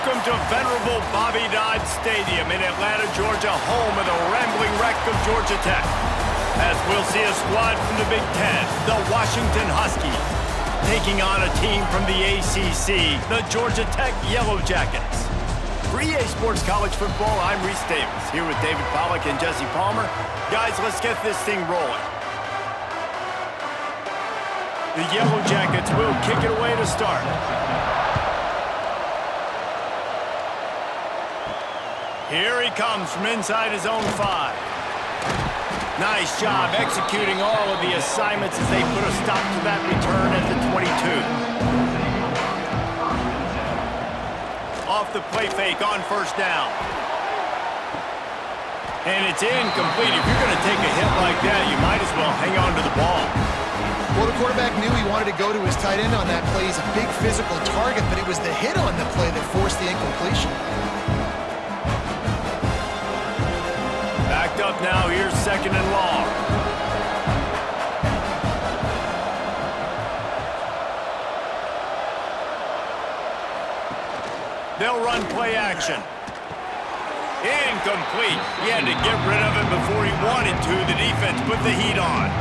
Welcome to venerable Bobby Dodd Stadium in Atlanta, Georgia, home of the rambling wreck of Georgia Tech. As we'll see a squad from the Big Ten, the Washington Huskies, taking on a team from the ACC, the Georgia Tech Yellowjackets. For EA Sports College Football, I'm Reese Davis, here with David Pollack and Jesse Palmer. Guys, let's get this thing rolling. The Yellowjackets will kick it away to start. Here he comes from inside his own 5. Nice job executing all of the assignments as they put a stop to that return at the 22. Off the play fake on first down. And it's incomplete. If you're going to take a hit like that, you might as well hang on to the ball. Well, the quarterback knew he wanted to go to his tight end on that play. He's a big physical target, but it was the hit on the play that forced the incompletion. Backed up now, here's second and long. They'll run play action. Incomplete. He had to get rid of it before he wanted to. The defense put the heat on.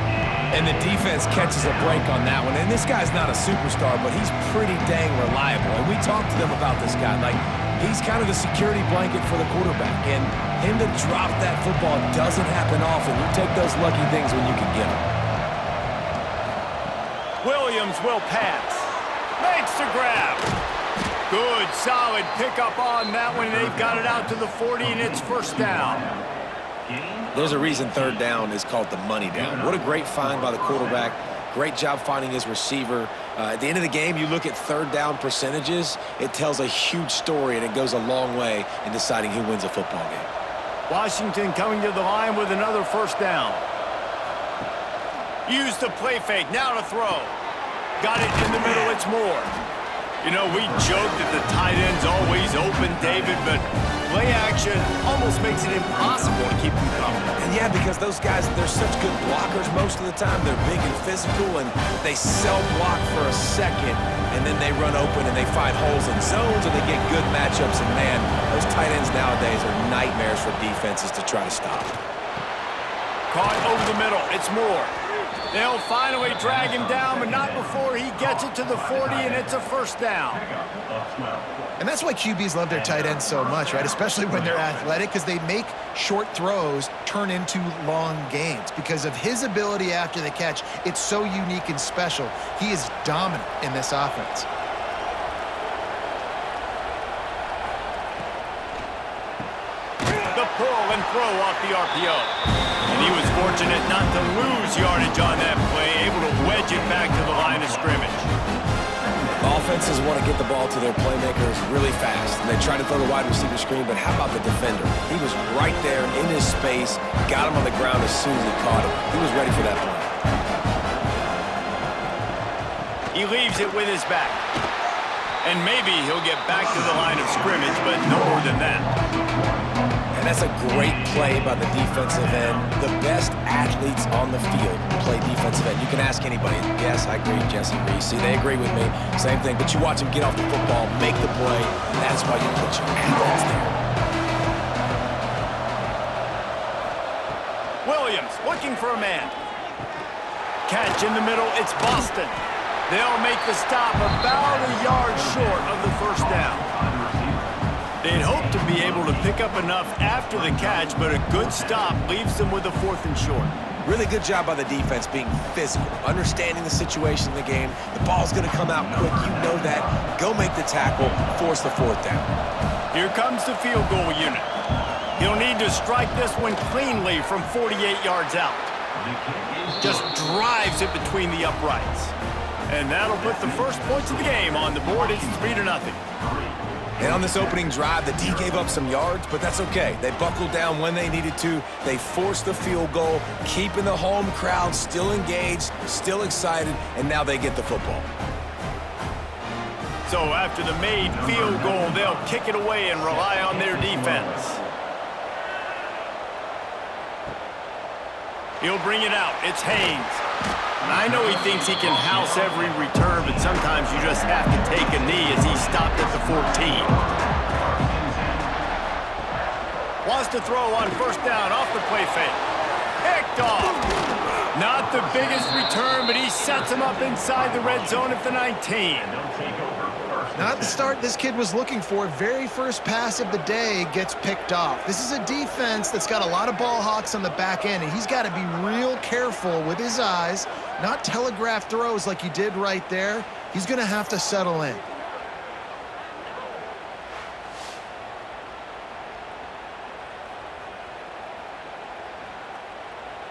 And the defense catches a break on that one. And this guy's not a superstar, but he's pretty dang reliable. And we talked to them about this guy. Like, he's kind of the security blanket for the quarterback. And him to drop that football doesn't happen often. You take those lucky things when you can get them. Williams will pass. Makes the grab. Good, solid pickup on that one. They've got it out to the 40, and it's first down. There's a reason third down is called the money down. What a great find by the quarterback. Great job finding his receiver. At the end of the game, you look at third down percentages. It tells a huge story, and it goes a long way in deciding who wins a football game. Washington coming to the line with another first down. Use the play fake. Now to throw. Got it in the middle. It's Moore. You know, we joked that the tight end's always open, David, but play action almost makes it impossible to keep them coming. And yeah, because those guys, they're such good blockers most of the time. They're big and physical, and they self-block for a second, and then they run open and they find holes in zones, and they get good matchups. And, man, those tight ends nowadays are nightmares for defenses to try to stop. Caught over the middle. It's Moore. They'll finally drag him down, but not before he gets it to the 40, and it's a first down. And that's why QBs love their tight ends so much, right? Especially when they're athletic, because they make short throws turn into long gains. Because of his ability after the catch, it's so unique and special. He is dominant in this offense. The pull and throw off the RPO. And he was fortunate not to lose yardage on that play, able to wedge it back to the line of scrimmage. Offenses want to get the ball to their playmakers really fast, and they try to throw the wide receiver screen, but how about the defender? He was right there in his space, got him on the ground as soon as he caught him. He was ready for that play. He leaves it with his back. And maybe he'll get back to the line of scrimmage, but no more than that. And that's a great play by the defensive end. The best athletes on the field play defensive end. You can ask anybody. Yes, I agree, Jesse Reese. See, they agree with me. Same thing. But you watch him get off the football, make the play. That's why you put your athletes there. Williams looking for a man. Catch in the middle. It's Boston. They'll make the stop about a yard short of the first down. They'd hope to be able to pick up enough after the catch, but a good stop leaves them with a fourth and short. Really good job by the defense being physical, understanding the situation in the game. The ball's going to come out quick. You know that. Go make the tackle, force the fourth down. Here comes the field goal unit. He'll need to strike this one cleanly from 48 yards out. Just drives it between the uprights. And that'll put the first points of the game on the board. It's 3-0. And on this opening drive, the D gave up some yards, but that's okay. They buckled down when they needed to. They forced the field goal, keeping the home crowd still engaged, still excited, and now they get the football. So after the made field goal, they'll kick it away and rely on their defense. He'll bring it out. It's Haynes. I know he thinks he can house every return, but sometimes you just have to take a knee as he stopped at the 14. Wants to throw on first down off the play fake. Picked off. Not the biggest return, but he sets him up inside the red zone at the 19. Not the start this kid was looking for. Very first pass of the day gets picked off. This is a defense that's got a lot of ball hawks on the back end, and he's got to be real careful with his eyes, not telegraph throws like he did right there. He's going to have to settle in.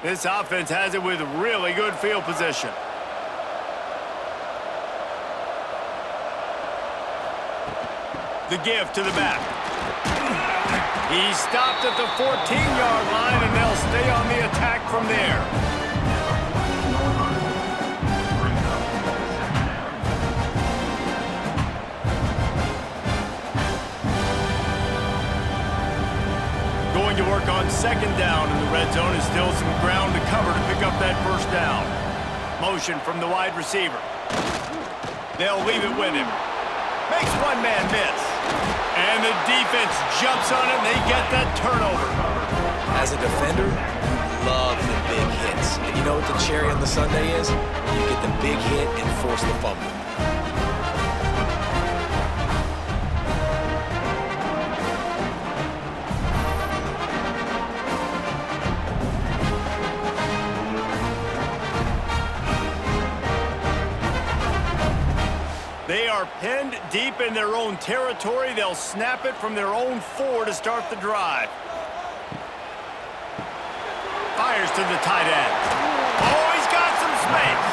This offense has it with really good field position. The give to the back. He stopped at the 14-yard line, and they'll stay on the attack from there. Going to work on second down in the red zone, and still some ground to cover to pick up that first down. Motion from the wide receiver. They'll leave it with him. Makes one man miss. And the defense jumps on it, and they get that turnover. As a defender, you love the big hits. And you know what the cherry on the sundae is? When you get the big hit and force the fumble. They are pinned deep in their own territory. They'll snap it from their own 4 to start the drive. Fires to the tight end. Oh, he's got some space.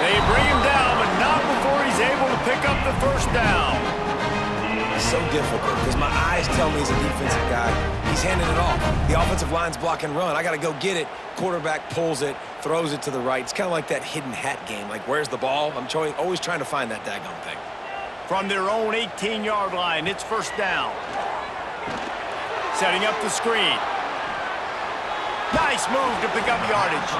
They bring him down, but not before he's able to pick up the first down. So difficult because my eyes tell me he's a defensive guy. He's handing it off. The offensive line's block and run. I got to go get it. Quarterback pulls it, throws it to the right. It's kind of like that hidden hat game. Like, where's the ball? I'm always trying to find that daggone thing. From their own 18-yard line, it's first down. Setting up the screen. Nice move to pick up yardage.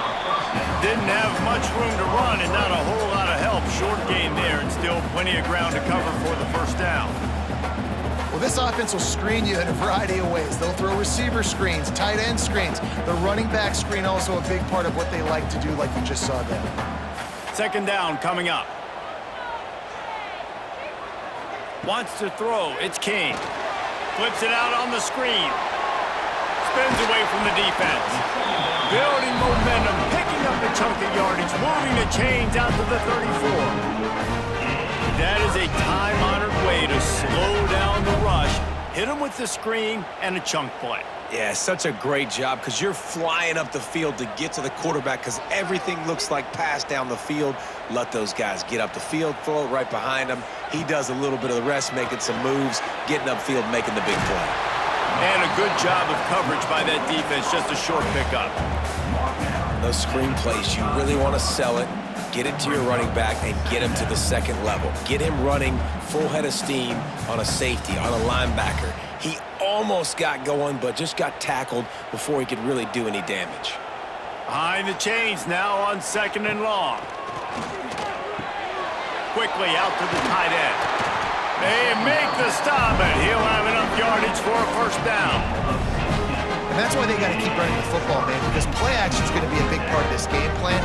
Didn't have much room to run and not a whole lot of help. Short gain there and still plenty of ground to cover for the first down. Well, this offense will screen you in a variety of ways. They'll throw receiver screens, tight end screens. The running back screen also a big part of what they like to do, like you just saw there. Second down coming up. Wants to throw. It's King. Flips it out on the screen. Spins away from the defense. Building momentum, picking up a chunk of yardage, moving the chains out to the 34. That is a time-honored way to slow down the rush, hit him with the screen, and a chunk play. Yeah, such a great job because you're flying up the field to get to the quarterback because everything looks like pass down the field. Let those guys get up the field, throw it right behind him. He does a little bit of the rest, making some moves, getting upfield, making the big play. And a good job of coverage by that defense, just a short pickup. Those screen plays, you really want to sell it, get it to your running back, and get him to the second level. Get him running full head of steam on a safety, on a linebacker. He almost got going, but just got tackled before he could really do any damage. Behind the chains now on second and long. Quickly out to the tight end. They make the stop, and he'll have enough yardage for a first down. And that's why they got to keep running the football, man, because play action is going to be a big part of this game plan.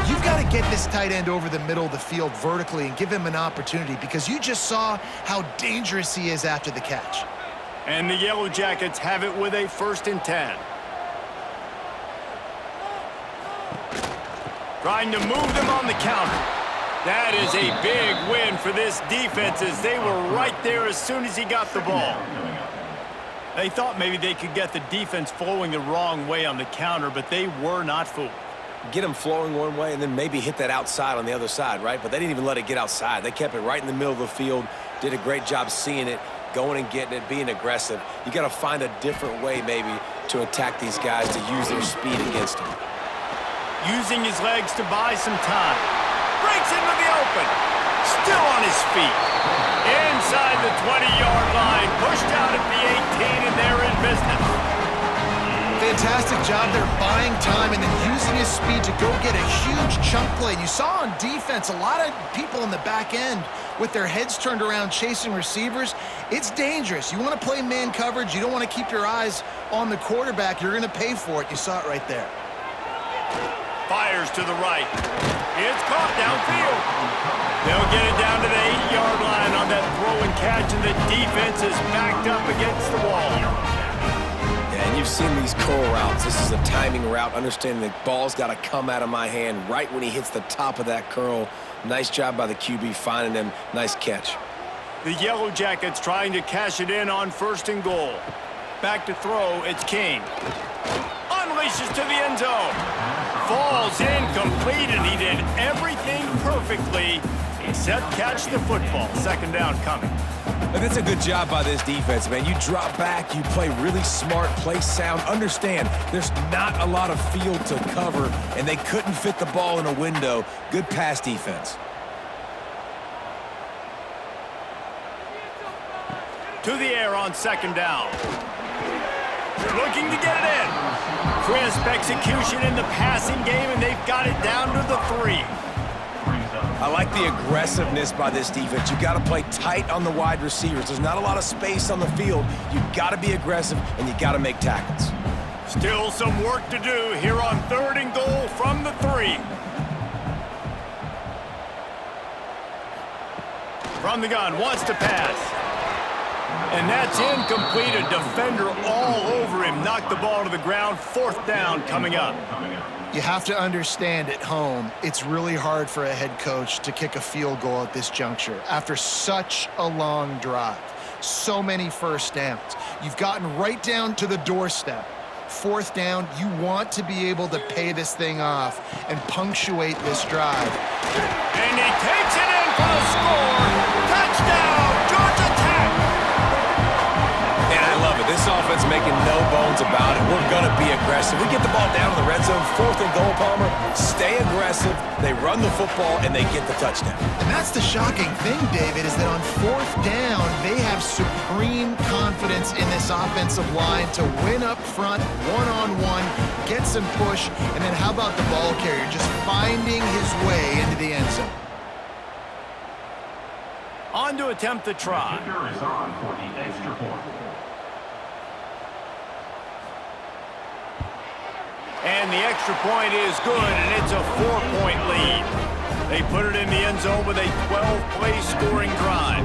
You've got to get this tight end over the middle of the field vertically and give him an opportunity because you just saw how dangerous he is after the catch. And the Yellowjackets have it with a 1st and 10. Trying to move them on the counter. That is a big win for this defense as they were right there as soon as he got the ball. They thought maybe they could get the defense flowing the wrong way on the counter, but they were not fooled. Get them flowing one way and then maybe hit that outside on the other side, right? But they didn't even let it get outside. They kept it right in the middle of the field, did a great job seeing it, going and getting it, being aggressive. You got to find a different way maybe to attack these guys to use their speed against them. Using his legs to buy some time. Breaks into the open. Still on his feet. Inside the 20-yard line. Pushed out at the 18, and they're in business. Fantastic job there buying time and then using his speed to go get a huge chunk play. And you saw on defense a lot of people in the back end with their heads turned around chasing receivers, it's dangerous. You want to play man coverage. You don't want to keep your eyes on the quarterback. You're going to pay for it. You saw it right there. Fires to the right. It's caught downfield. They'll get it down to the 8-yard line on that throw and catch, and the defense is backed up against the wall. Yeah, and you've seen these curl routes. This is a timing route, understanding the ball's got to come out of my hand right when he hits the top of that curl. Nice job by the QB finding him. Nice catch. The Yellowjackets trying to cash it in on 1st and goal. Back to throw, it's King. Unleashes to the end zone. Falls incomplete, and he did everything perfectly except catch the football. 2nd down coming. But that's a good job by this defense, man. You drop back, you play really smart, play sound. Understand, there's not a lot of field to cover, and they couldn't fit the ball in a window. Good pass defense. To the air on 2nd down. Looking to get it in. Crisp execution in the passing game, and they've got it down to the 3. I like the aggressiveness by this defense. You got to play tight on the wide receivers. There's not a lot of space on the field. You got to be aggressive, and you got to make tackles. Still some work to do here on 3rd and goal from the 3. From the gun, wants to pass. And that's incomplete. A defender all over him. Knocked the ball to the ground. 4th down coming up. You have to understand at home, it's really hard for a head coach to kick a field goal at this juncture after such a long drive. So many 1st downs. You've gotten right down to the doorstep. 4th down, you want to be able to pay this thing off and punctuate this drive. And he takes it in for the score. Touchdown, Georgia Tech! And I love it. This offense making no bones about it. We're going to be aggressive. We get the ball down in the red zone, 4th and goal, Palmer. Stay aggressive. They run the football, and they get the touchdown. And that's the shocking thing, David, is that on 4th down, they have supreme confidence in this offensive line to win up front, one-on-one, get some push, and then how about the ball carrier just finding his way into the end zone? On to attempt the try. Is on for the extra point. And the extra point is good, and it's a 4-point lead. They put it in the end zone with a 12-play scoring drive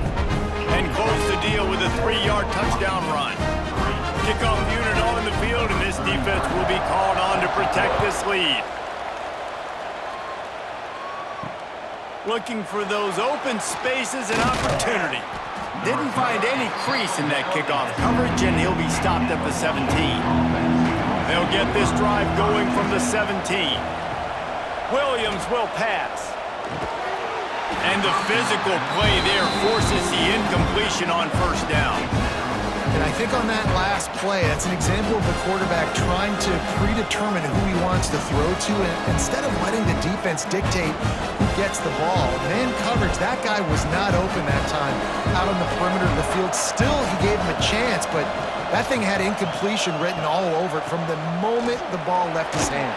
and close the deal with a 3-yard touchdown run. Kickoff unit on the field, and this defense will be called on to protect this lead. Looking for those open spaces and opportunity. Didn't find any crease in that kickoff coverage, and he'll be stopped at the 17. They'll get this drive going from the 17. Williams will pass. And the physical play there forces the incompletion on 1st down. And I think on that last play, that's an example of the quarterback trying to predetermine who he wants to throw to, and instead of letting the defense dictate who gets the ball. Man coverage, that guy was not open that time out on the perimeter of the field. Still, he gave him a chance, but that thing had incompletion written all over it from the moment the ball left his hand.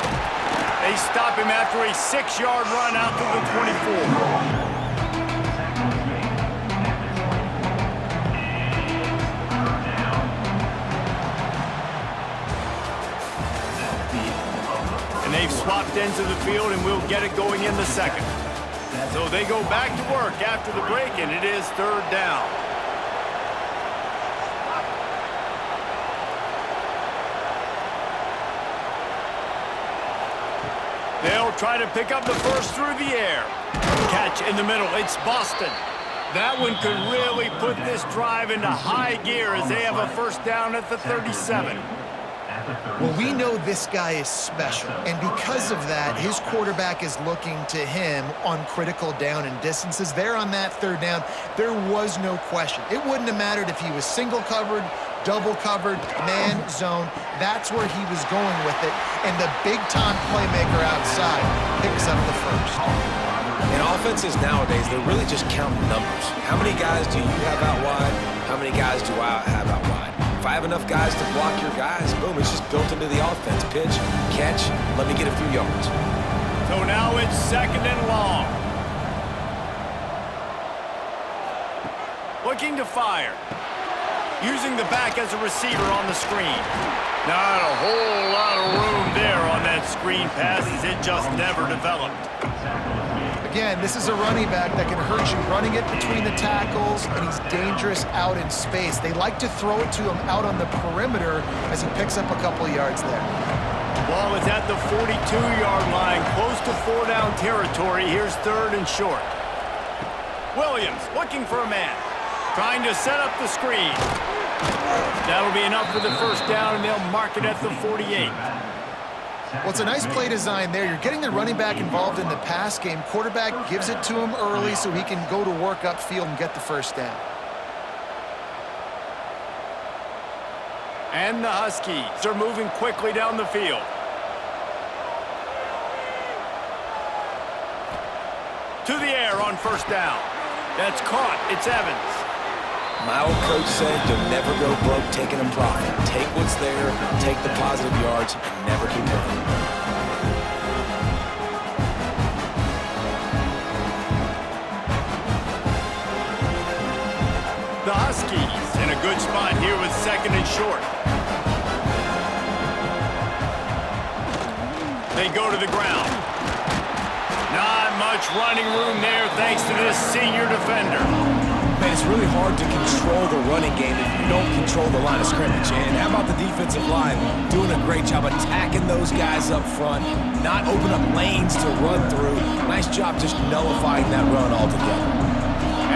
They stop him after a 6-yard run out to the 24. And they've swapped ends of the field, and we'll get it going in the 2nd. So they go back to work after the break, and it is 3rd down. They'll try to pick up the first through the air. Catch in the middle. It's Boston. That one could really put this drive into high gear as they have a 1st down at the 37. Well, we know this guy is special, and because of that, his quarterback is looking to him on critical down and distances. There on that 3rd down, there was no question. It wouldn't have mattered if he was single covered, double covered, man zone. That's where he was going with it, and the big-time playmaker outside picks up the 1st. In offenses nowadays, they're really just counting numbers. How many guys do you have out wide? How many guys do I have out wide? If I have enough guys to block your guys, boom, it's just built into the offense. Pitch, catch, let me get a few yards. So now it's 2nd and long. Looking to fire. Using the back as a receiver on the screen. Not a whole lot of room there on that screen pass as it just never developed. Again, this is a running back that can hurt you running it between the tackles, and he's dangerous out in space. They like to throw it to him out on the perimeter as he picks up a couple yards there. Ball is at the 42-yard line, close to 4-down territory. Here's 3rd and short. Williams looking for a man. Trying to set up the screen. That'll be enough for the first down, and they'll mark it at the 48. Well, it's a nice play design there. You're getting the running back involved in the pass game. Quarterback gives it to him early so he can go to work upfield and get the first down. And the Huskies are moving quickly down the field. To the air on first down. That's caught. It's Evans. My old coach said you'll never go broke taking a profit. Take what's there, take the positive yards, and never complain. The Huskies in a good spot here with 2nd and short. They go to the ground. Not much running room there thanks to this senior defender. Man, it's really hard to control the running game if you don't control the line of scrimmage. And how about the defensive line doing a great job attacking those guys up front, not open up lanes to run through. Nice job just nullifying that run altogether.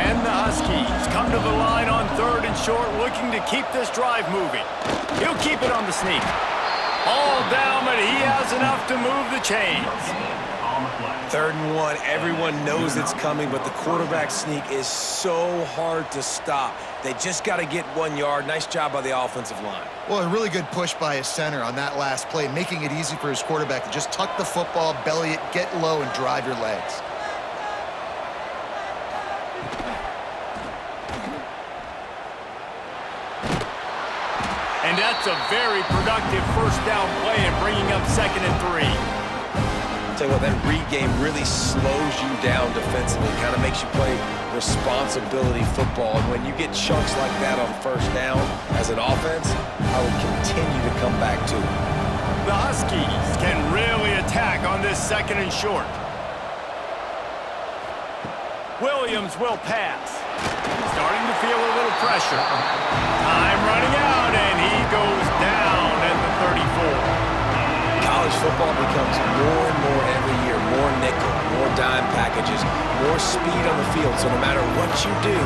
And the Huskies come to the line on 3rd and short, looking to keep this drive moving. He'll keep it on the sneak. All down, but he has enough to move the chains. 3rd and 1, everyone knows it's coming, but the quarterback sneak is so hard to stop. They just got to get 1 yard. Nice job by the offensive line. Well, a really good push by his center on that last play, making it easy for his quarterback to just tuck the football, belly it, get low, and drive your legs. And that's a very productive first down play and bringing up 2nd and 3. Tell you what, that read game really slows you down defensively, kind of makes you play responsibility football. And when you get chunks like that on first down as an offense, I would continue to come back to it. The Huskies can really attack on this 2nd and short. Williams will pass. Starting to feel a little pressure. Time running out, and he goes down at the 34. College football becomes more and more every year, more nickel, more dime packages, more speed on the field. So no matter what you do,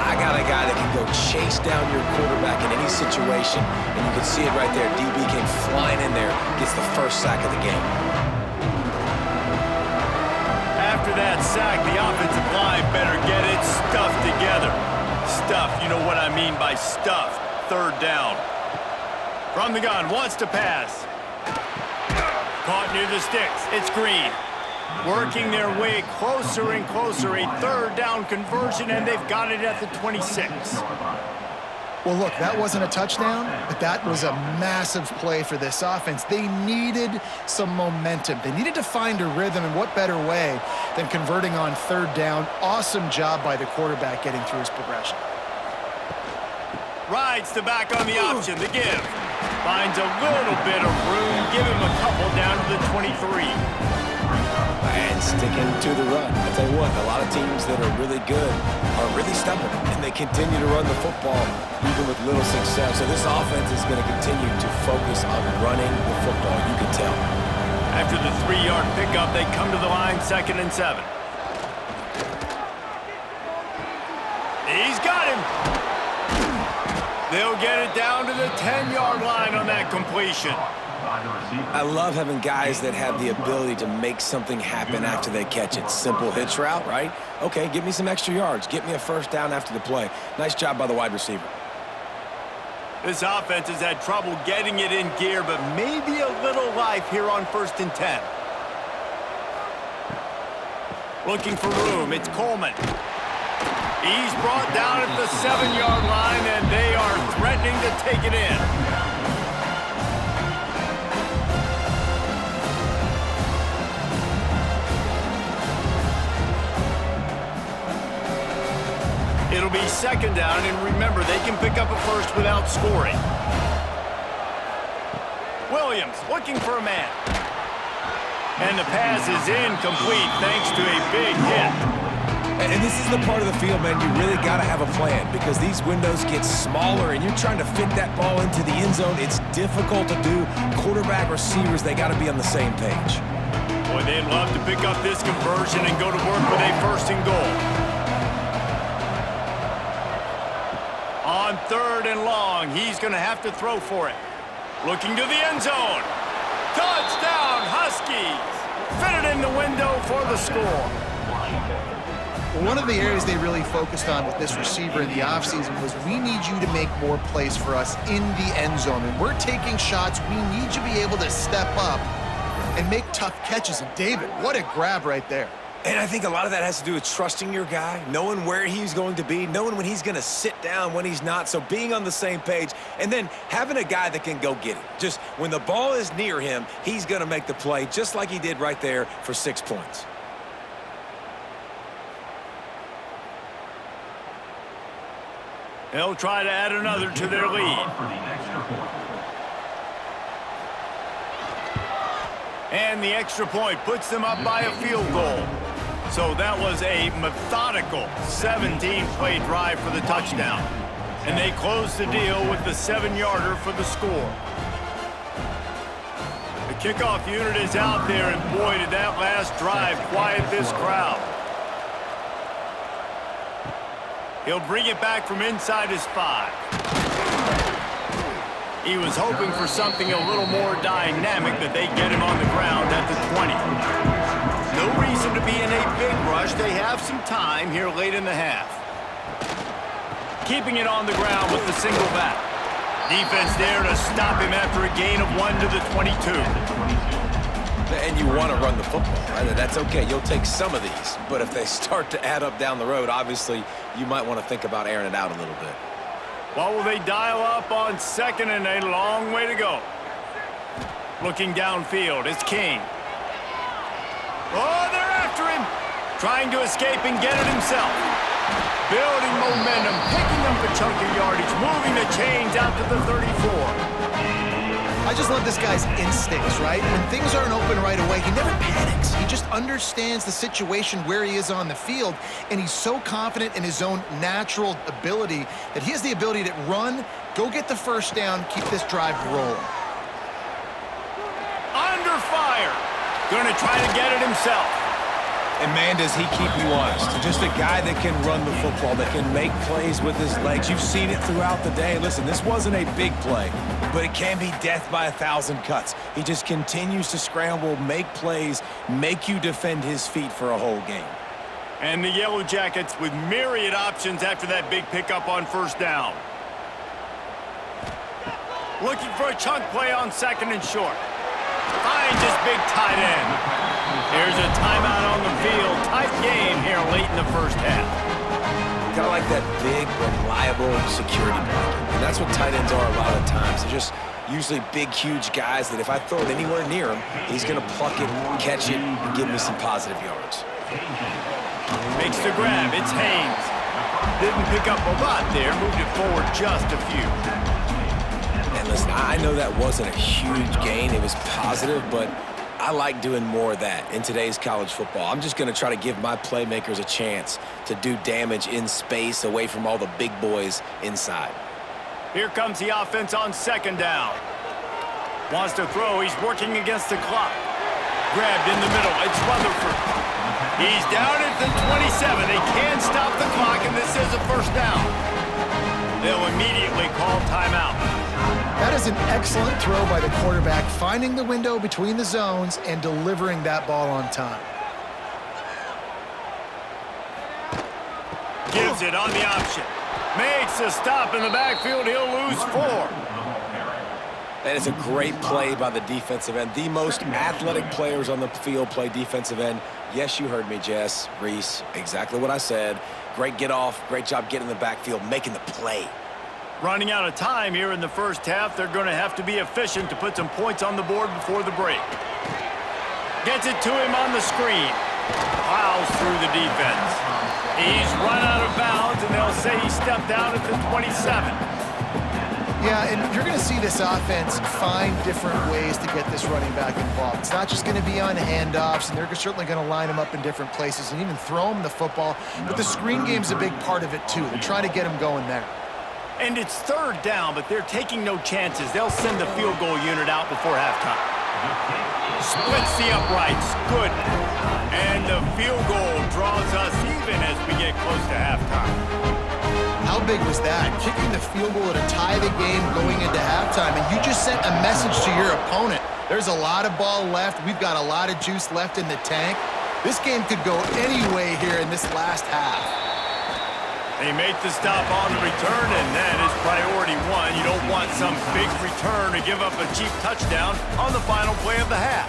I got a guy that can go chase down your quarterback in any situation. And you can see it right there. DB came flying in there, gets the first sack of the game. After that sack, the offensive line better get it stuffed together. Stuffed, you know what I mean by stuffed. 3rd down. From the gun, wants to pass. Caught near the sticks. It's Green. Working their way closer and closer. A 3rd down conversion, and they've got it at the 26. Well, look, that wasn't a touchdown, but that was a massive play for this offense. They needed some momentum. They needed to find a rhythm, and what better way than converting on 3rd down. Awesome job by the quarterback getting through his progression. Rides the back on the option, the give. Finds a little bit of room, give him a couple down to the 23. And sticking to the run. I tell you what, a lot of teams that are really good are really stubborn, and they continue to run the football even with little success. So this offense is going to continue to focus on running the football, you can tell. After the 3-yard pickup, they come to the line 2nd and 7. He's got him. They'll get it down to the 10-yard line on that completion. I love having guys that have the ability to make something happen after they catch it. Simple hitch route, right? Okay, give me some extra yards. Get me a first down after the play. Nice job by the wide receiver. This offense has had trouble getting it in gear, but maybe a little life here on 1st and 10. Looking for room, it's Coleman. He's brought down at the 7-yard line, and they are threatening to take it in. It'll be second down, and remember, they can pick up a first without scoring. Williams looking for a man. And the pass is incomplete thanks to a big hit. And this is the part of the field, man, you really got to have a plan because these windows get smaller and you're trying to fit that ball into the end zone. It's difficult to do. Quarterback, receivers, they got to be on the same page. Boy, they'd love to pick up this conversion and go to work with a first and goal. On third and long, he's going to have to throw for it. Looking to the end zone. Touchdown, Huskies! Fitted in the window for the score. One of the areas they really focused on with this receiver in the offseason was we need you to make more plays for us in the end zone. And we're taking shots. We need you to be able to step up and make tough catches. And David, what a grab right there. And I think a lot of that has to do with trusting your guy, knowing where he's going to be, knowing when he's going to sit down, when he's not. So being on the same page, and then having a guy that can go get it. Just when the ball is near him, he's going to make the play, just like he did right there for 6 points. They'll try to add another to their lead. And the extra point puts them up by a field goal. So that was a methodical 17-play drive for the touchdown. And they close the deal with the 7-yarder for the score. The kickoff unit is out there, and boy, did that last drive quiet this crowd. He'll bring it back from inside his 5. He was hoping for something a little more dynamic, but they get him on the ground at the 20. No reason to be in a big rush. They have some time here late in the half. Keeping it on the ground with the single back. Defense there to stop him after a gain of 1 to the 22. And you want to run the football, right? That's okay. You'll take some of these. But if they start to add up down the road, obviously, you might want to think about airing it out a little bit. What will they dial up on second and a long way to go? Looking downfield, it's King. Oh, they're after him. Trying to escape and get it himself. Building momentum, picking up a chunk of yardage, moving the chains out to the 34. I just love this guy's instincts, right? When things aren't open right away, he never panics. He just understands the situation where he is on the field, and he's so confident in his own natural ability that he has the ability to run, go get the first down, keep this drive rolling. Under fire. Going to try to get it himself. And, man, does he keep you honest. Just a guy that can run the football, that can make plays with his legs. You've seen it throughout the day. Listen, this wasn't a big play, but it can be death by 1,000 cuts. He just continues to scramble, make plays, make you defend his feet for a whole game. And the Yellowjackets with myriad options after that big pickup on first down. Looking for a chunk play on second and short. Finds his big tight end. There's a timeout on the field. Tight game here late in the first half. Kind of like that big, reliable security blanket. And that's what tight ends are a lot of times. They're just usually big, huge guys that if I throw it anywhere near him, he's going to pluck it, catch it, and give me some positive yards. Makes the grab. It's Haynes. Didn't pick up a lot there. Moved it forward just a few. And listen, I know that wasn't a huge gain. It was positive, but I like doing more of that in today's college football. I'm just going to try to give my playmakers a chance to do damage in space away from all the big boys inside. Here comes the offense on second down. Wants to throw. He's working against the clock. Grabbed in the middle. It's Rutherford. He's down at the 27. They can stop the clock, and this is a first down. They'll immediately call timeout. That is an excellent throw by the quarterback, finding the window between the zones and delivering that ball on time. Gives it on the option. Makes a stop in the backfield. He'll lose 4. That is a great play by the defensive end. The most athletic players on the field play defensive end. Yes, you heard me, Jess, Reese, exactly what I said. Great get off, great job getting in the backfield, making the play. Running out of time here in the first half. They're going to have to be efficient to put some points on the board before the break. Gets it to him on the screen. Plows through the defense. He's run out of bounds, and they'll say he stepped out at the 27. Yeah, and you're going to see this offense find different ways to get this running back involved. It's not just going to be on handoffs, and they're certainly going to line him up in different places and even throw him the football. But the screen game's a big part of it, too. They're trying to get him going there. And it's third down, but they're taking no chances. They'll send the field goal unit out before halftime. Splits the uprights. Good. And the field goal draws us even as we get close to halftime. How big was that? Kicking the field goal to tie the game going into halftime, and you just sent a message to your opponent. There's a lot of ball left. We've got a lot of juice left in the tank. This game could go any way here in this last half. They make the stop on the return, and that is priority one. You don't want some big return to give up a cheap touchdown on the final play of the half.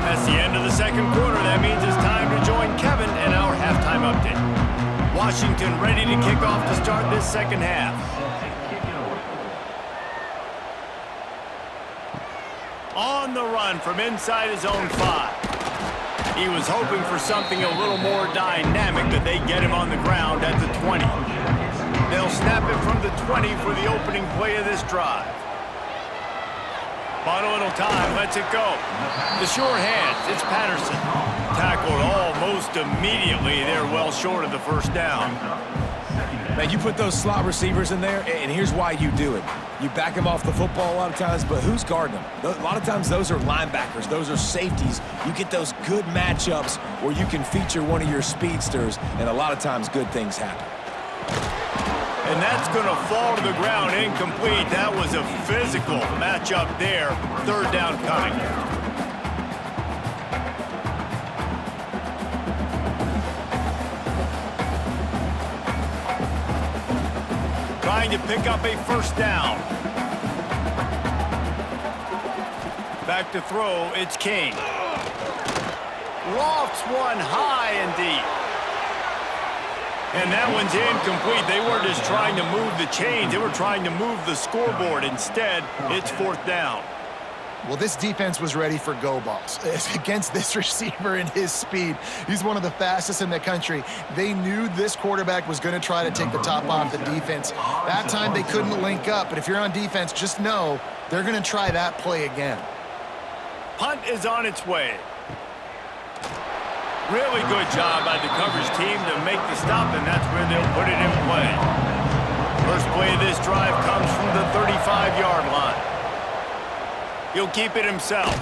That's the end of the second quarter. That means it's time to join Kevin and our halftime update. Washington ready to kick off to start this second half. On the run from inside his own 5. He was hoping for something a little more dynamic, but they get him on the ground at the 20. They'll snap it from the 20 for the opening play of this drive. Bought a little time, lets it go. The sure hands, it's Patterson. Tackled almost immediately. They're well short of the first down. Man, you put those slot receivers in there, and here's why you do it. You back them off the football a lot of times, but who's guarding them? A lot of times those are linebackers. Those are safeties. You get those good matchups where you can feature one of your speedsters, and a lot of times good things happen. And that's going to fall to the ground incomplete. That was a physical matchup there. Third down coming. Trying to pick up a first down. Back to throw, it's King. Lofts one high and deep. And that one's incomplete. They weren't just trying to move the chains. They were trying to move the scoreboard. Instead, it's fourth down. Well, this defense was ready for go balls. Against this receiver and his speed, he's one of the fastest in the country. They knew this quarterback was going to try to take the top off the defense. That time they couldn't link up, but if you're on defense, just know they're going to try that play again. Punt is on its way. Really good job by the coverage team to make the stop, and that's where they'll put it in play. First play of this drive comes from the 35-yard line. He'll keep it himself.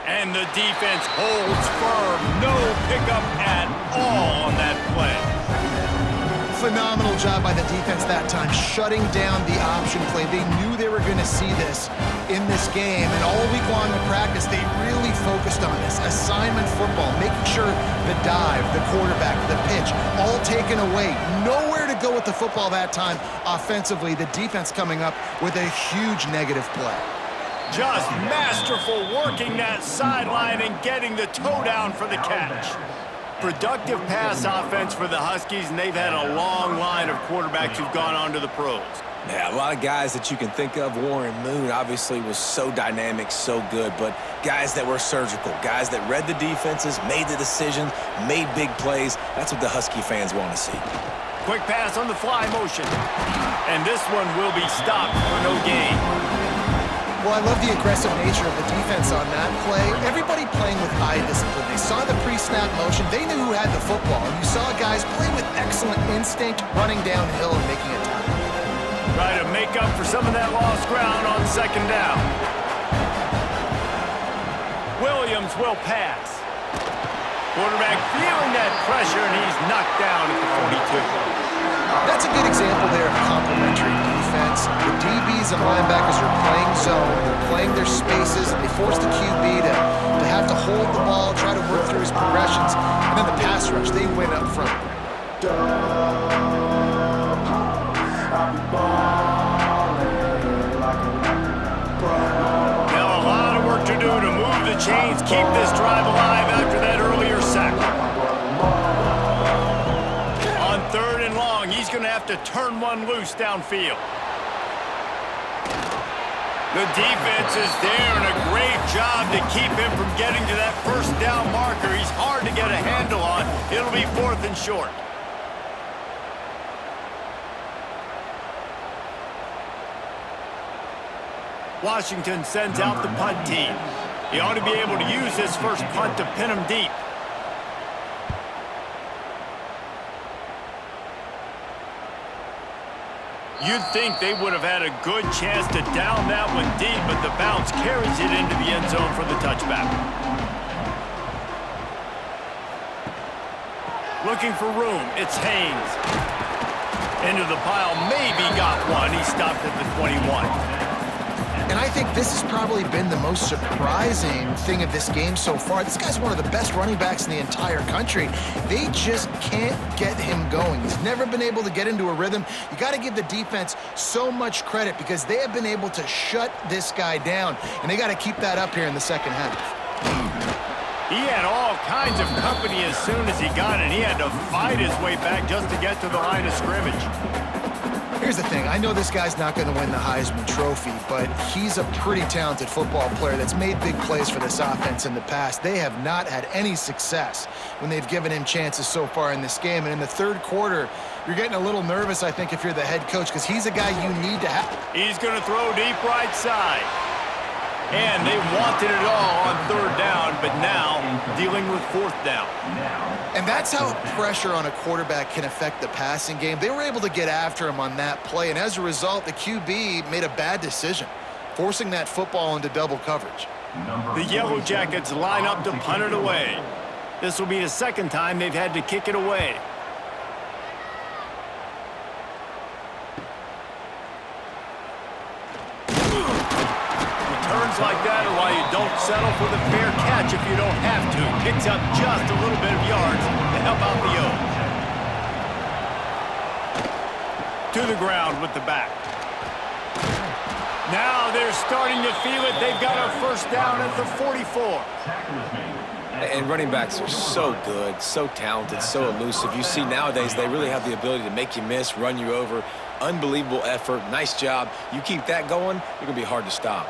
And the defense holds firm. No pickup at all on that play. Phenomenal job by the defense that time, shutting down the option play. They knew they were going to see this in this game, and all week long in practice, they really focused on this. Assignment football, making sure the dive, the quarterback, the pitch, all taken away. Nowhere to go with the football that time offensively. The defense coming up with a huge negative play. Just masterful working that sideline and getting the toe down for the catch. Productive pass offense for the Huskies, and they've had a long line of quarterbacks who've gone on to the pros. Yeah, a lot of guys that you can think of. Warren Moon obviously was so dynamic, so good, but guys that were surgical, guys that read the defenses, made the decisions, made big plays. That's what the Husky fans want to see. Quick pass on the fly motion, and this one will be stopped for no gain. Well, I love the aggressive nature of the defense on that play. Everybody playing with eye discipline. They saw the pre-snap motion. They knew who had the football. And you saw guys play with excellent instinct, running downhill and making a tackle. Try to make up for some of that lost ground on second down. Williams will pass. Quarterback feeling that pressure, and he's knocked down at the 42. That's a good example there of complementary defense. The DBs and linebackers are playing zone, they're playing their spaces, and they force the QB to have to hold the ball, try to work through his progressions, and then the pass rush, they win up front. Now a lot of work to do to move the chains, keep this drive alive after that earlier sack. Third and long, he's going to have to turn one loose downfield. The defense is there, and a great job to keep him from getting to that first down marker. He's hard to get a handle on. It'll be fourth and short. Washington sends out the punt team. He ought to be able to use his first punt to pin him deep. You'd think they would have had a good chance to down that one deep, but the bounce carries it into the end zone for the touchback. Looking for room, it's Haynes. Into the pile, maybe got one. He stopped at the 21. And I think this has probably been the most surprising thing of this game so far. This guy's one of the best running backs in the entire country. They just can't get him going. He's never been able to get into a rhythm. You got to give the defense so much credit because they have been able to shut this guy down, and they got to keep that up here in the second half. He had all kinds of company as soon as he got it. He had to fight his way back just to get to the line of scrimmage. Here's the thing. I know this guy's not going to win the Heisman Trophy, but he's a pretty talented football player that's made big plays for this offense in the past. They have not had any success when they've given him chances so far in this game. And in the third quarter, you're getting a little nervous, I think, if you're the head coach, because he's a guy you need to have. He's going to throw deep right side. And they wanted it all on third down, but now dealing with fourth down. And that's how pressure on a quarterback can affect the passing game. They were able to get after him on that play, and as a result, the QB made a bad decision, forcing that football into double coverage. The Yellowjackets line up to punt it away. This will be the second time they've had to kick it away. Like that or why you don't settle for the fair catch if you don't have to. Picks up just a little bit of yards to help out the O. To the ground with the back. Now they're starting to feel it. They've got a first down at the 44. And running backs are so good, so talented, so elusive. You see nowadays they really have the ability to make you miss, run you over. Unbelievable effort. Nice job. You keep that going, you're going to be hard to stop.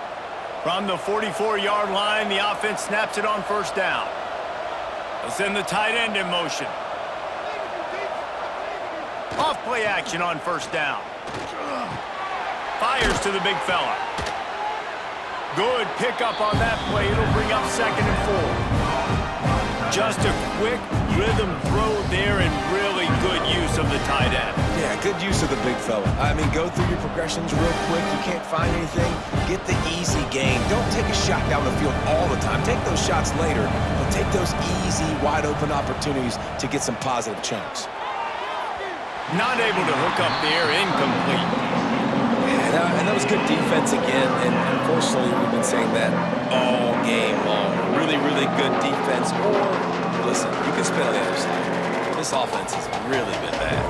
From the 44-yard line, the offense snaps it on first down. They'll send the tight end in motion. Off play action on first down. Fires to the big fella. Good pickup on that play. It'll bring up second and 4. Just a quick rhythm throw there and really good use of the tight end. Yeah, good use of the big fella. I mean, go through your progressions real quick. You can't find anything. Get the easy gain. Don't take a shot down the field all the time. Take those shots later, but take those easy, wide-open opportunities to get some positive chunks. Not able to hook up there, incomplete. And that was good defense again, and unfortunately, we've been saying that all game long. Really, really good defense. Or, listen, you can spin on the other side. This offense has really been bad.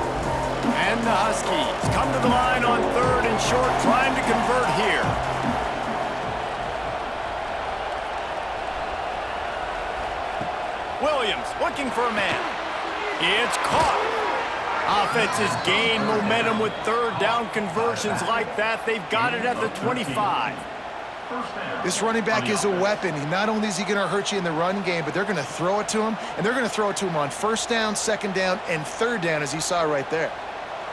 And the Huskies come to the line on third and short, trying to convert here. Williams looking for a man. It's caught. Offenses gain momentum with third down conversions like that. They've got it at the 25. This running back is a weapon. Not only is he going to hurt you in the run game, but they're going to throw it to him, and they're going to throw it to him on first down, second down, and third down, as you saw right there.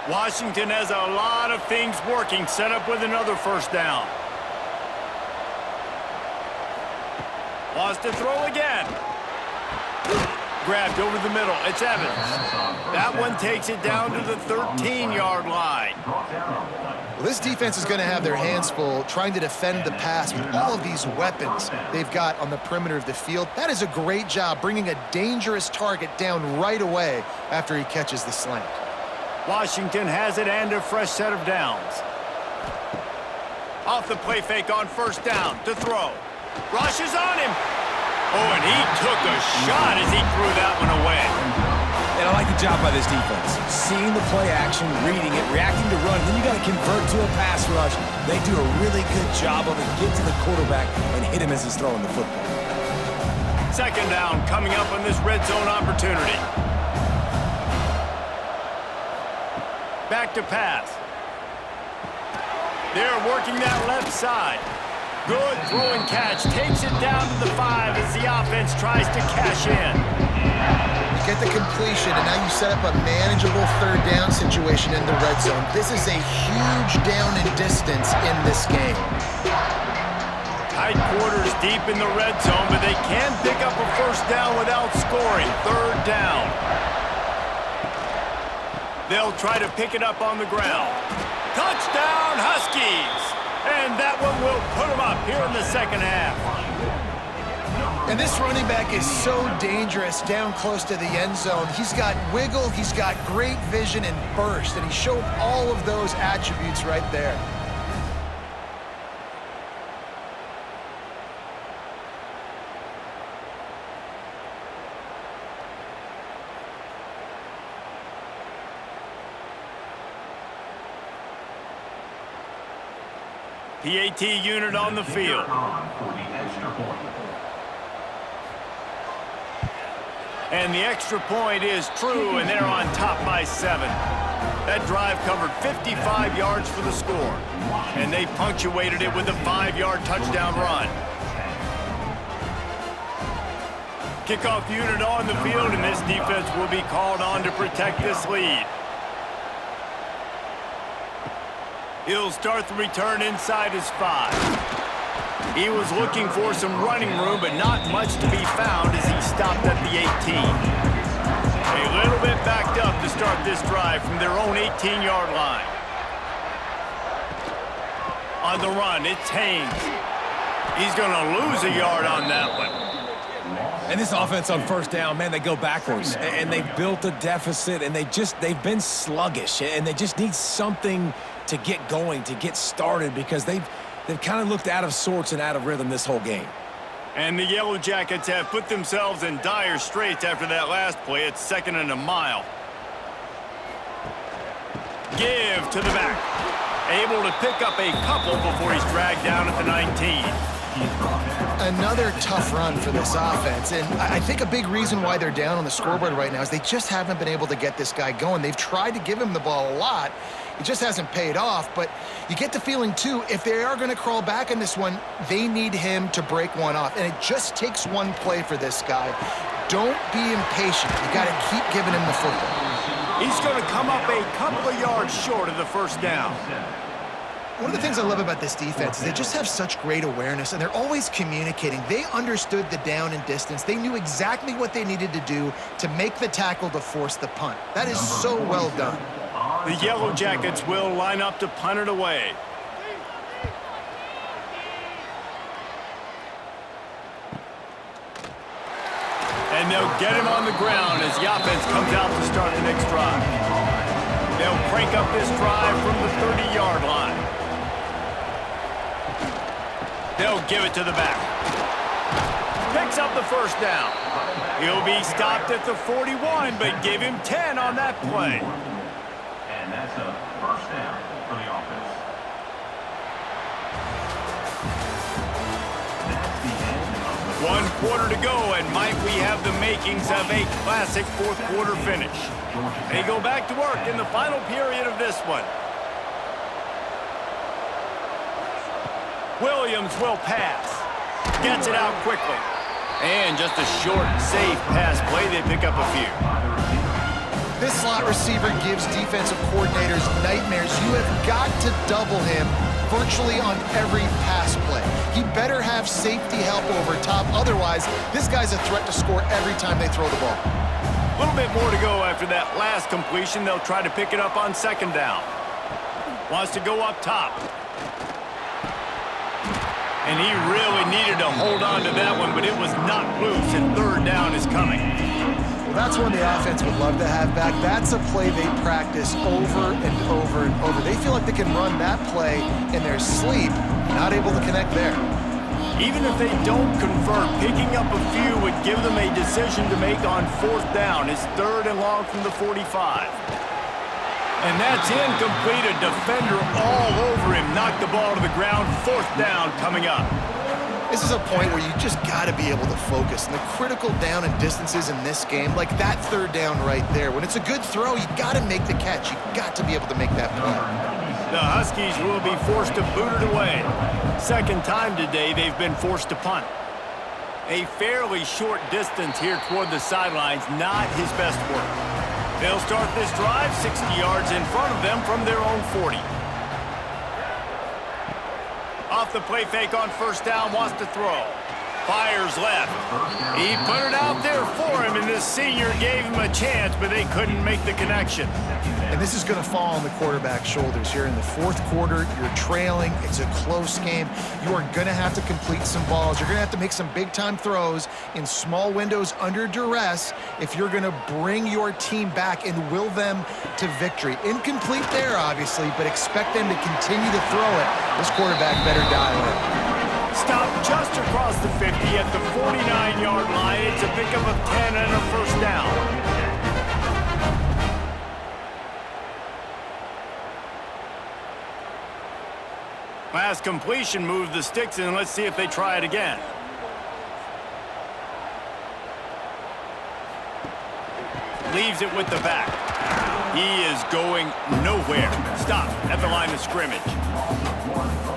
Washington has a lot of things working, set up with another first down. Wants to throw again. Grabbed over the middle. It's Evans. That one takes it down to the 13-yard line. Well, this defense is going to have their hands full trying to defend the pass with all of these weapons they've got on the perimeter of the field. That is a great job bringing a dangerous target down right away after he catches the slant. Washington has it and a fresh set of downs. Off the play fake on first down to throw. Rushes on him. Oh, and he took a shot as he threw that one away. And I like the job by this defense. Seeing the play action, reading it, reacting to run, then you got to convert to a pass rush. They do a really good job of it. Get to the quarterback and hit him as he's throwing the football. Second down coming up on this red zone opportunity. Back to pass. They're working that left side. Good throwing catch. Takes it down to the 5 as the offense tries to cash in. You get the completion, and now you set up a manageable third down situation in the red zone. This is a huge down in distance in this game. Tight quarters deep in the red zone, but they can pick up a first down without scoring. Third down. They'll try to pick it up on the ground. Touchdown, Huskies! And that one will put them up here in the second half. And this running back is so dangerous down close to the end zone. He's got wiggle, he's got great vision and burst, and he showed all of those attributes right there. PAT unit on the field. And the extra point is true, and they're on top by 7. That drive covered 55 yards for the score, and they punctuated it with a 5-yard touchdown run. Kickoff unit on the field, and this defense will be called on to protect this lead. He'll start the return inside his 5. He was looking for some running room, but not much to be found as he stopped at the 18. A little bit backed up to start this drive from their own 18-yard line. On the run, it's Haynes. He's going to lose a yard on that one. And this offense on first down, man, they go backwards. And they've built a deficit, and they've been sluggish. And they just need something to get going, to get started, because they've kind of looked out of sorts and out of rhythm this whole game. And the Yellowjackets have put themselves in dire straits after that last play. It's 2nd and a mile. Give to the back. Able to pick up a couple before he's dragged down at the 19. Another tough run for this offense, and I think a big reason why they're down on the scoreboard right now is they just haven't been able to get this guy going. They've tried to give him the ball a lot. It just hasn't paid off, but you get the feeling, too, if they are going to crawl back in this one, they need him to break one off, and it just takes one play for this guy. Don't be impatient. You got to keep giving him the football. He's going to come up a couple of yards short of the first down. One of the things I love about this defense is they just have such great awareness, and they're always communicating. They understood the down and distance. They knew exactly what they needed to do to make the tackle to force the punt. That is so well done. The Yellowjackets will line up to punt it away. And they'll get him on the ground as the offense comes out to start the next drive. They'll crank up this drive from the 30-yard line. They'll give it to the back. Picks up the first down. He'll be stopped at the 41, but give him 10 on that play. And that's a first down for the offense. That's the end of the 1 quarter to go, and might we have the makings of a classic fourth quarter finish. They go back to work in the final period of this one. Williams will pass. Gets it out quickly. And just a short, safe pass play. They pick up a few. This slot receiver gives defensive coordinators nightmares. You have got to double him virtually on every pass play. He better have safety help over top. Otherwise, this guy's a threat to score every time they throw the ball. A little bit more to go after that last completion. They'll try to pick it up on second down. Wants to go up top. And he really needed to hold on to that one, but it was not loose, and third down is coming. Well, that's one the offense would love to have back. That's a play they practice over and over and over. They feel like they can run that play in their sleep, not able to connect there. Even if they don't convert, picking up a few would give them a decision to make on fourth down. It's 3rd and long from the 45. And that's incomplete. A defender all over him. Knocked the ball to the ground. Fourth down coming up. This is a point where you just got to be able to focus. And the critical down and distances in this game, like that third down right there. When it's a good throw, you got to make the catch. You got to be able to make that play. The Huskies will be forced to boot it away. Second time today they've been forced to punt. A fairly short distance here toward the sidelines. Not his best work. They'll start this drive 60 yards in front of them from their own 40. Off the play fake on first down, wants to throw. Fires left. He put it out there for him, and this senior gave him a chance, but they couldn't make the connection. And this is going to fall on the quarterback's shoulders here in the fourth quarter. You're trailing. It's a close game. You are going to have to complete some balls. You're going to have to make some big-time throws in small windows under duress if you're going to bring your team back and will them to victory. Incomplete there, obviously, but expect them to continue to throw it. This quarterback better dial in. Stop just across the 50 at the 49-yard line. It's a pickup of 10 and a first down. Last completion moved the sticks in. Let's see if they try it again. Leaves it with the back. He is going nowhere. Stop at the line of scrimmage.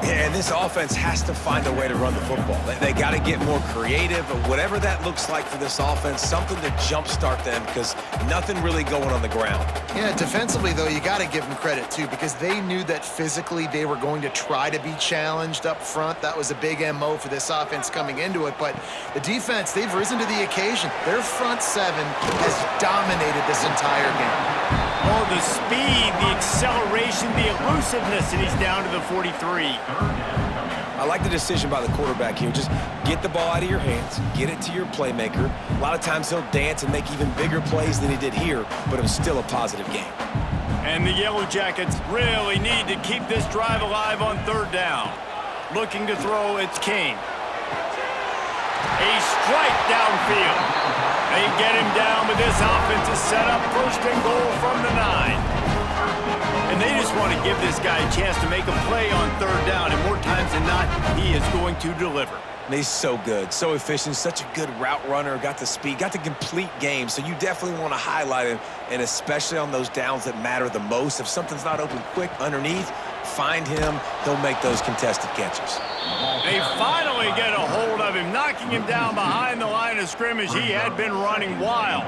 Yeah, and this offense has to find a way to run the football. They got to get more creative, but whatever that looks like for this offense, something to jumpstart them because nothing really going on the ground. Yeah, defensively, though, you got to give them credit, too, because they knew that physically they were going to try to be challenged up front. That was a big MO for this offense coming into it, but the defense, they've risen to the occasion. Their front seven has dominated this entire game. Oh, the speed, the acceleration, the elusiveness, and he's down to the 43. I like the decision by the quarterback here. Just get the ball out of your hands, get it to your playmaker. A lot of times he'll dance and make even bigger plays than he did here, but it was still a positive game. And the Yellowjackets really need to keep this drive alive on third down. Looking to throw, it's King. A strike downfield. They get him down, but this offense is set up first and goal from the 9. And they just want to give this guy a chance to make a play on third down, and more times than not, he is going to deliver. And he's so good, so efficient, such a good route runner, got the speed, got the complete game, so you definitely want to highlight him, and especially on those downs that matter the most. If something's not open quick underneath, find him, he'll make those contested catches. They finally get a hold of him, knocking him down behind the line of scrimmage. He had been running wild.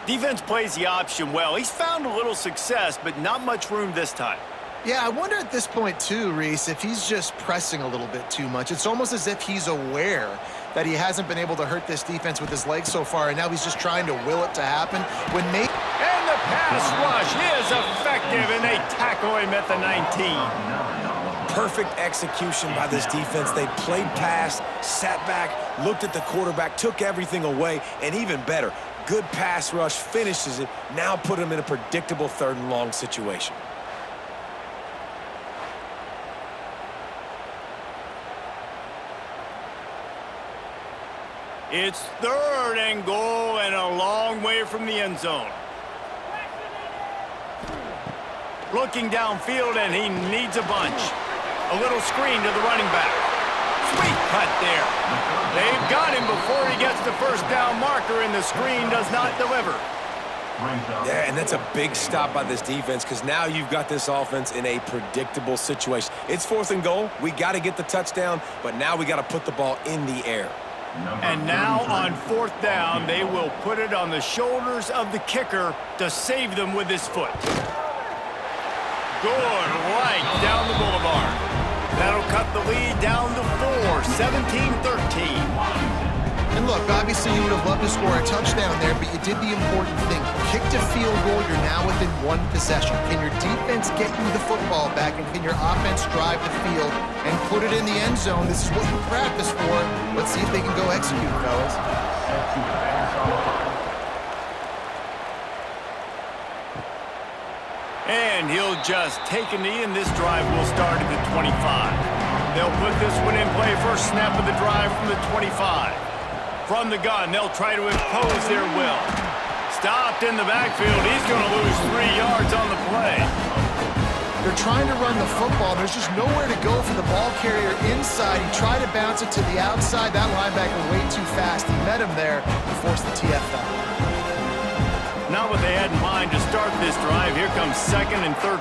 Defense plays the option well. He's found a little success, but not much room this time. Yeah, I wonder at this point, too, Reese, if he's just pressing a little bit too much. It's almost as if he's aware that he hasn't been able to hurt this defense with his legs so far, and now he's just trying to will it to happen. And the pass rush is effective, and they tackle him at the 19. Perfect execution by this defense. They played pass, sat back, looked at the quarterback, took everything away, and even better, good pass rush, finishes it, now put him in a predictable third and long situation. It's third and goal and a long way from the end zone. Looking downfield, and he needs a bunch. A little screen to the running back. Sweet cut there. They've got him before he gets the first down marker, and the screen does not deliver. Yeah, and that's a big stop by this defense because now you've got this offense in a predictable situation. It's fourth and goal. We got to get the touchdown, but now we got to put the ball in the air. And now on fourth down, they will put it on the shoulders of the kicker to save them with his foot. Good right down the boulevard. That'll cut the lead down to 4, 17-13. And look, obviously you would have loved to score a touchdown there, but you did the important thing. Kicked a field goal, you're now within one possession. Can your defense get you the football back, and can your offense drive the field and put it in the end zone? This is what you practice for. Let's see if they can go execute, fellas. And he'll just take a knee, and this drive will start at the 25. They'll put this one in play. First snap of the drive from the 25. From the gun, they'll try to impose their will. Stopped in the backfield. He's going to lose 3 yards on the play. They're trying to run the football. There's just nowhere to go for the ball carrier inside. He tried to bounce it to the outside. That linebacker way too fast. He met him there and forced the TFL. Not what they had in mind to start this drive. Here comes 2nd and 13.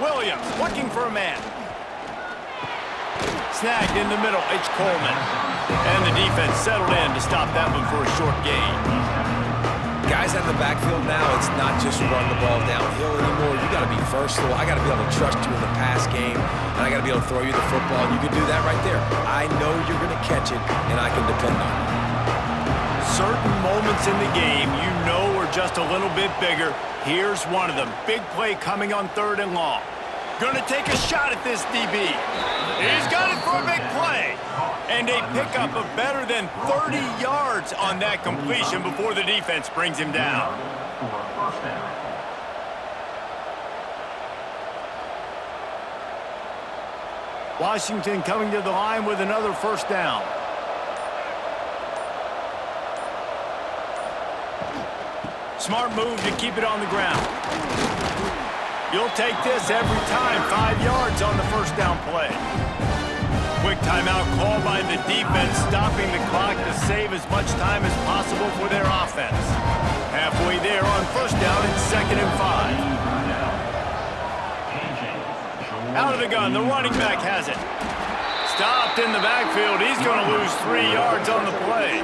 Williams looking for a man. Snagged in the middle. It's Coleman. And the defense settled in to stop that one for a short gain. Guys guys out of the backfield now, it's not just run the ball downhill anymore. You got to be versatile. I got to be able to trust you in the pass game, and I got to be able to throw you the football. You can do that right there. I know you're going to catch it, and I can depend on it. Certain moments in the game you know are just a little bit bigger. Here's one of them. Big play coming on 3rd and long. Gonna take a shot at this DB. He's got it for a big play. And a pickup of better than 30 yards on that completion before the defense brings him down. Washington coming to the line with another 1st down. Smart move to keep it on the ground. You'll take this every time. 5 yards on the 1st down play. Quick timeout call by the defense, stopping the clock to save as much time as possible for their offense. Halfway there on 1st down, it's 2nd and 5. Out of the gun, the running back has it. Stopped in the backfield. He's going to lose 3 yards on the play.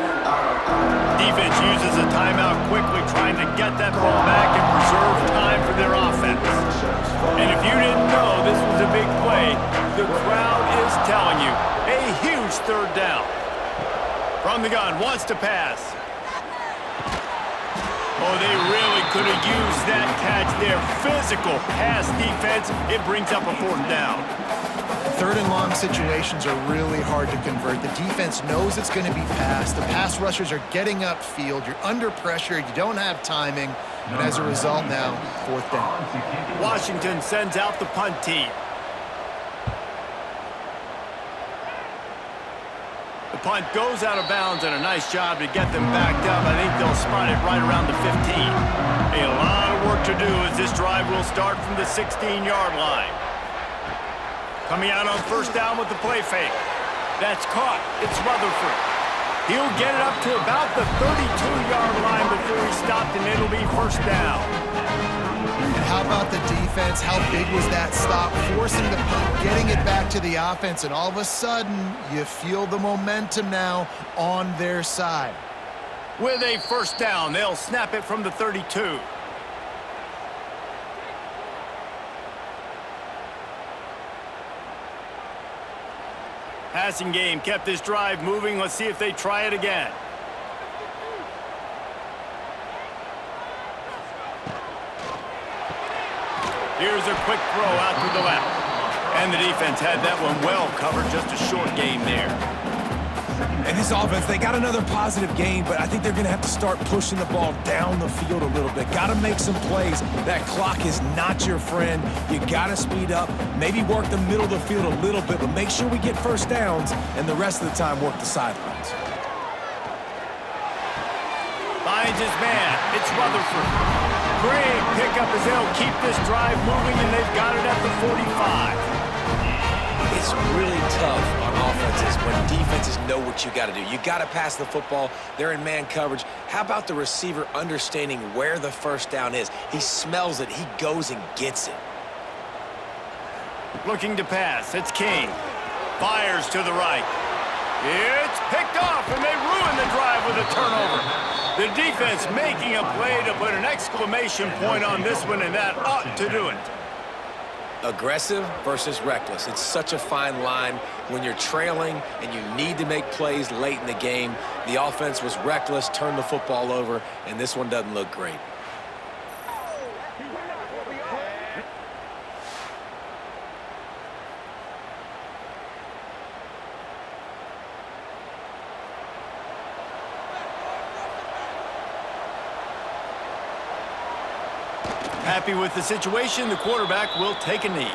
Defense uses a timeout quickly, trying to get that ball back and preserve time for their offense. And if you didn't know this was a big play, the crowd is telling you a huge 3rd down. From the gun, wants to pass. Oh, they really could have used that catch there. Physical pass defense. It brings up a 4th down. 3rd and long situations are really hard to convert. The defense knows it's going to be passed. The pass rushers are getting upfield. You're under pressure. You don't have timing. And as a result now, 4th down. Washington sends out the punt team. The punt goes out of bounds, and a nice job to get them backed up. I think they'll spot it right around the 15. A lot of work to do as this drive will start from the 16-yard line. Coming out on 1st down with the play fake. That's caught. It's Rutherford. He'll get it up to about the 32-yard line before he stopped, and it'll be 1st down. And how about the defense? How big was that stop? Forcing the punt, getting it back to the offense, and all of a sudden, you feel the momentum now on their side. With a 1st down, they'll snap it from the 32. Passing game kept this drive moving. Let's see if they try it again. Here's a quick throw out to the left. And the defense had that one well covered. Just a short game there. And this offense, they got another positive game, but I think they're going to have to start pushing the ball down the field a little bit. Got to make some plays. That clock is not your friend. You got to speed up, maybe work the middle of the field a little bit, but make sure we get 1st downs, and the rest of the time work the sidelines. Finds his man. It's Rutherford. Great pickup as they'll keep this drive moving, and they've got it at the 45. It's really tough on offenses when defenses know what you got to do. You got to pass the football. They're in man coverage. How about the receiver understanding where the 1st down is? He smells it. He goes and gets it. Looking to pass. It's King. Fires to the right. It's picked off, and they ruin the drive with a turnover. The defense making a play to put an exclamation point on this one, and that ought to do it. Aggressive versus reckless. It's such a fine line when you're trailing and you need to make plays late in the game. The offense was reckless, turned the football over, and this one doesn't look great. Happy with the situation, the quarterback will take a knee.